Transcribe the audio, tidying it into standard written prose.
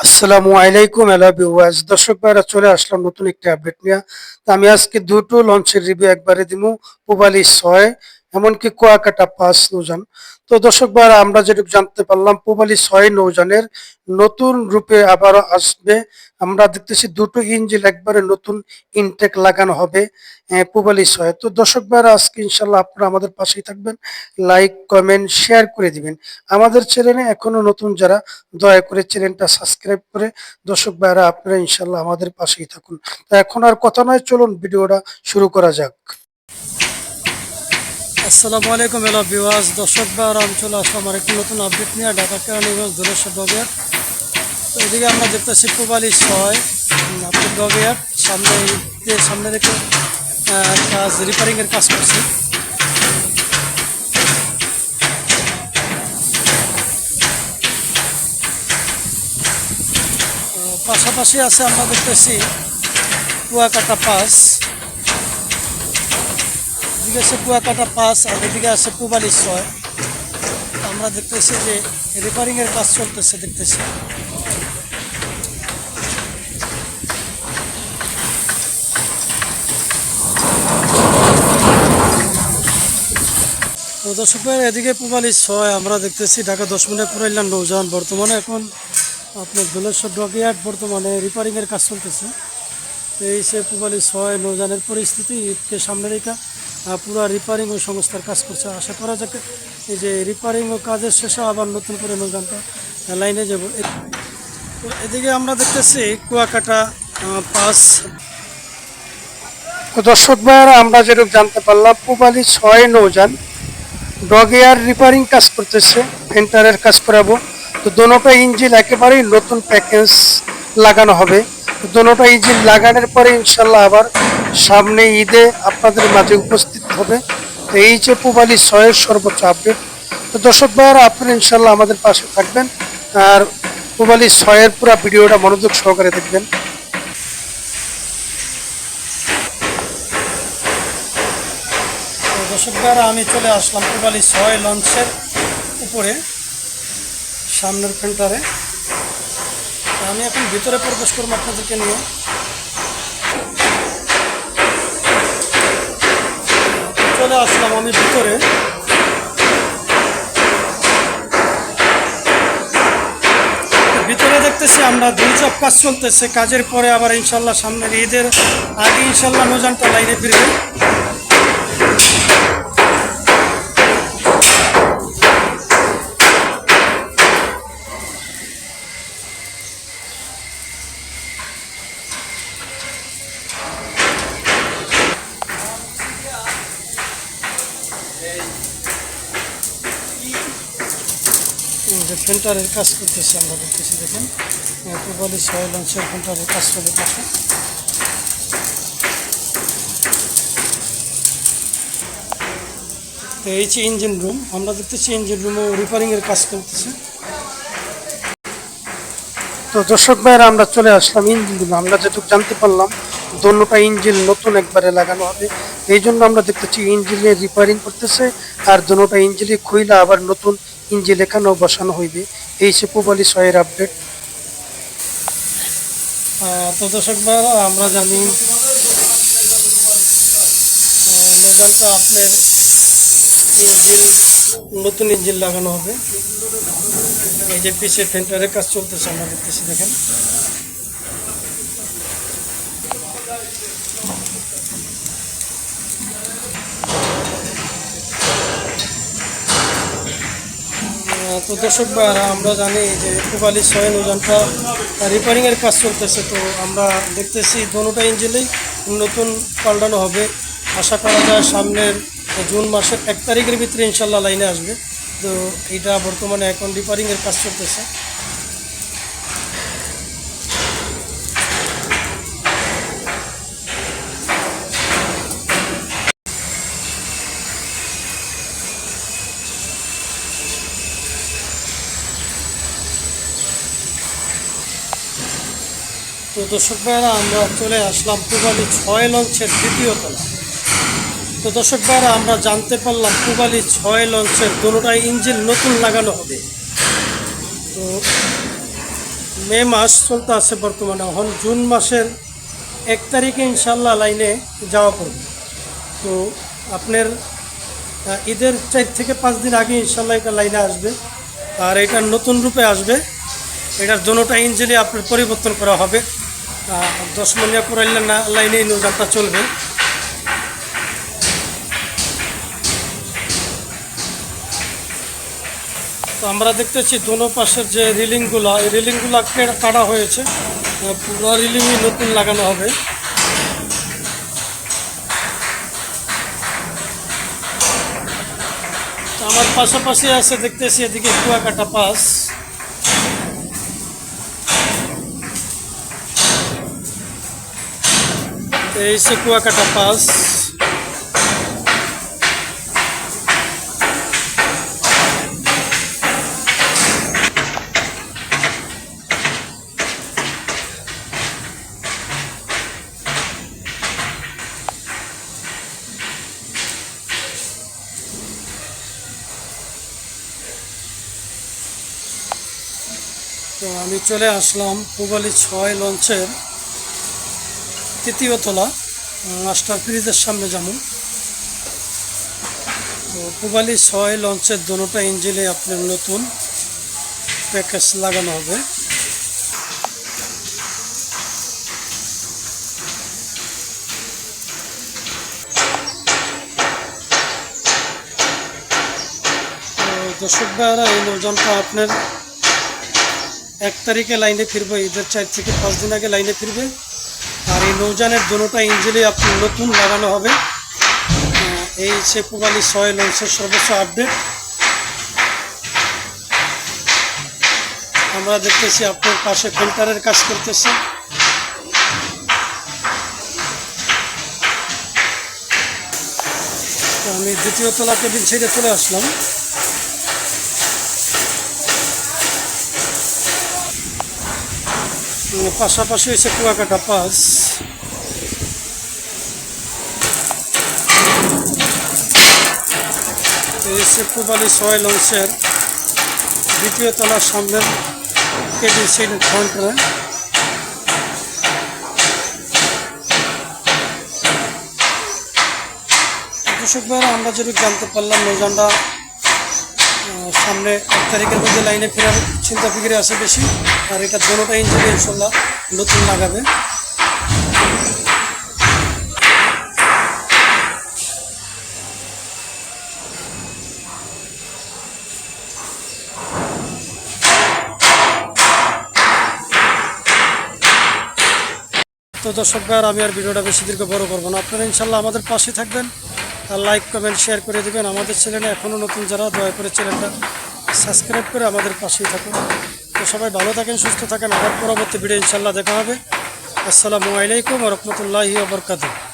আসসালামু আলাইকুম hello viewers, দর্শক ভাইরা চলে আসলাম নতুন একটি আপডেট নিয়ে। তো আমি আজকে দুটো লঞ্চের রিভিউ একবারে দিমু, পুবালি ৬ এমনকি কুয়াকাটা ৫ নৌযান। তো দর্শক ভাইরা আমরা যেটুকু জানতে পারলাম পুবালি ৬ নৌযানের নতুন রূপে আবারও আসবে। আমরা দেখতেছি দুটো ইঞ্জিন একবারে নতুন ইনটেক লাগানো হবে পুবালি ৬। তো দর্শক ভাইরা আজকে ইনশাল্লাহ আপনারা আমাদের পাশেই থাকবেন, লাইক কমেন্ট শেয়ার করে দিবেন। আমাদের চ্যানেলে এখনো নতুন যারা, দয়া করে চ্যানেলটা সাবস্ক্রাইব করে দর্শক ভাইরা আপনারা ইনশাল্লাহ আমাদের পাশেই থাকুন। তো এখন আর কথা নয়, চলুন ভিডিওটা শুরু করা যাক। আসসালামু আলাইকুম হ্যালো ভিউয়ার্স, দর্শক ভাইরা আমি চলে আসলাম আর একটি নতুন আপডেট নিয়ে ঢাকা কেরানীগঞ্জ ধলেশ্বর ডগের। তো এদিকে আমরা দেখতেছি পুবালি ৬ আপনার ডগের সামনে রেখে কাজ রিপেয়ারিংয়ের কাজ করছে। পাশাপাশি আছে আমরা দেখতেছি কুয়াকাটা ৫, এদিকে আছে কুয়াকাটা ৫ আর এদিকে আছে পুবালি ৬। আমরা দেখতেছি যে রিপেয়ারিংয়ের কাজ চলতেছে দেখতেছি। তো দর্শক ভাই এদিকে পুবালি ৬ আমরা দেখতেছি ঢাকা ১০ মিনিট পুরাইলাম নৌযান বর্তমানে এখন আপনার ধলেশ্বর ডকইয়ার্ড বর্তমানে রিপেয়ারিংয়ের কাজ চলতেছে। তো এই সে পুবালি ৬ নৌযানের পরিস্থিতি ঈদকে সামনে রেখা পুরো রিপেয়ারিং ও সংস্থার কাজ করছে। আশা করা যাক এই যে রিপেয়ারিং ও কাজের শেষে আবার নতুন করে নৌযানটা লাইনে যাব। তো এদিকে আমরা দেখতেছি কুয়াকাটা ৫। তো দর্শক ভাইয়েরা আমরা যেরকম জানতে পারলাম পুবালি ৬ নৌযান ডগিয়ার রিপেয়ারিং কাজ করতেছে, ফেন্টারের কাজ করাবো। তো দোনোটা ইঞ্জিন একেবারেই নতুন প্যাকেজ লাগানো হবে। তো দোনোটা ইঞ্জিন লাগানোর পরে ইনশাল্লাহ আবার সামনে ঈদে আপনাদের মাঝে উপস্থিত হবে। তো এই যে পুবালি ৬-এর সর্বোচ্চ আপডেট। তো দর্শক ভাইয়েরা আপনারা ইনশাল্লাহ আমাদের পাশে থাকবেন আর পুবালি ৬-এর পুরো ভিডিওটা মনোযোগ সহকারে দেখবেন। দর্শক ভাইরা আমি চলে আসলাম পুবালি ৬ লঞ্চের উপরে সামনের ফেন্টারে। আমি এখন ভিতরে প্রবেশ করবো আপনাদেরকে নিয়ে। চলে আসলাম আমি ভিতরে। ভিতরে দেখতেছি আমরা দুই চাপ কাজ চলতেছে, কাজের পরে আবার ইনশাল্লাহ সামনের ঈদের আগে ইনশাল্লাহ নৌযানটা লাইনে ফিরবে। যে ফিল্টারের কাজ করতেছি আমরা দেখতেছি, দেখেন পুবালি ৬ লঞ্চের ফিল্টারের কাজ চলে পাশে। তো এই যে ইঞ্জিন রুম আমরা দেখতেছি, ইঞ্জিন রুমও রিপেয়ারিংয়ের কাজ করতেছে। তো দর্শক ভাইরা আমরা চলে আসলাম ইঞ্জিন রুমে। আমরা যেটুকু জানতে পারলাম দোনোটা ইঞ্জিন নতুন একবারে লাগানো হবে, এই জন্য আমরা দেখতেছি ইঞ্জিনের রিপেয়ারিং করতেছে আর দোনোটা ইঞ্জিনে খুইলা আবার নতুন ইঞ্জিন এখানেও বসানো হইবে। এই সে পুবালি ৬-এর আপডেট। তো দর্শক ভাইরা আমরা জানি নৌযানটা আপনার ইঞ্জিন নতুন ইঞ্জিন লাগানো হবে। এই যে পিছে ফেন্টারের কাজ চলতেছে আমরা দেখতেছি, দেখেন। তো দর্শক ভাইরা আমরা জানি যে পুবালি ৬ নৌযানটা রিপেয়ারিংয়ের কাজ চলতেছে। তো আমরা দেখতেছি দোনোটা ইঞ্জিনেই নতুন পাল্টানো হবে। আশা করা যায় সামনের জুন মাসের ১ তারিখের ভিতরে ইনশাল্লাহ লাইনে আসবে। তো এইটা বর্তমানে এখন রিপেয়ারিংয়ের কাজ চলতেছে। তো দর্শক ভাইরা আমরা চলে আসলাম পুবালি ৬ লঞ্চের দ্বিতীয় তলা। তো দর্শক ভাইরা আমরা জানতে পারলাম পুবালি ৬ লঞ্চের দোনোটাই ইঞ্জিন নতুন লাগানো হবে। তো মে মাস চলতে আছে বর্তমানে, এখন জুন মাসের 1 তারিখে ইনশাল্লাহ লাইনে যাওয়া পড়বে। তো আপনার ঈদের 4 থেকে 5 দিন আগে ইনশাল্লাহ এটা লাইনে আসবে, আর এটার নতুন রূপে আসবে। এটার দোনোটা ইঞ্জিনই আপনার পরিবর্তন করা হবে। 10 মনিয়া পুরাইলে না লাইনে নৌযানটা চলবে। তো আমরা দেখতেছি দোনো পাশের যে রিলিংগুলো, এই রিলিংগুলো কাটা হয়েছে, পুরো রিলিংই নতুন লাগানো হবে। তো আমার পাশাপাশি আছে দেখতেছি এদিকে কুয়াকাটা পাস। এই সে কুয়াকাটা পাস। তো আমি চলে আসলাম পূবালী 6 লঞ্চের 3য় তলা, মাস্টার ব্রিজের সামনে যেমন। তো পূবালী 6 লঞ্চের দোনোটা ইঞ্জিনে আপনার নতুন প্যাকেজ লাগানো হবে। তো দর্শক ভাইরা, এই নৌযানটা আপনার 1 তারিখে লাইনে ফিরবে, ঈদের 4 থেকে 5 দিন আগে লাইনে ফিরবে। আর এই নৌযানের দোনোটা ইঞ্জিনে আপনার নতুন লাগানো হবে। এই সে পূবালী 6 লঞ্চের সর্বোচ্চ আপডেট। আমরা দেখতেছি আপনার পাশে ফিল্টারের কাজ করতেছে। তো আমি 2য় তলা কেবিন ছেড়ে চলে আসলাম। পাশাপাশি হয়েছে কুয়াকাটা পাস। এসে পূবালী 6 লঞ্চের 2য় তলার সামনের কেবিন সেট ফ্রন্টে। দর্শক ভাইরা, আমরা যদি জানতে পারলাম নৌযানটা সামনে 1 তারিখের মধ্যে লাইনে ফেরার চিন্তা ফিকিরে আছে বেশি। আর এটা দোনোটা ইঞ্জিনে ইনশাল্লাহ নতুন লাগাবে। তো দর্শক ভাইরা, আমি আর ভিডিওটা বেশি দীর্ঘ বড় করবো না। আপনারা ইনশাল্লাহ আমাদের পাশে থাকবেন, আর লাইক কমেন্ট শেয়ার করে দেবেন। আমাদের চ্যানেলে এখনও নতুন যারা, দয়া করে চ্যানেলটা সাবস্ক্রাইব করে আমাদের পাশেই থাকুন। তো সবাই ভালো থাকেন, সুস্থ থাকেন। আবার পরবর্তী ভিডিও ইনশাল্লাহ দেখা হবে। আসসালামু আলাইকুম ওয়া রাহমাতুল্লাহি ওয়া বারাকাতুহু।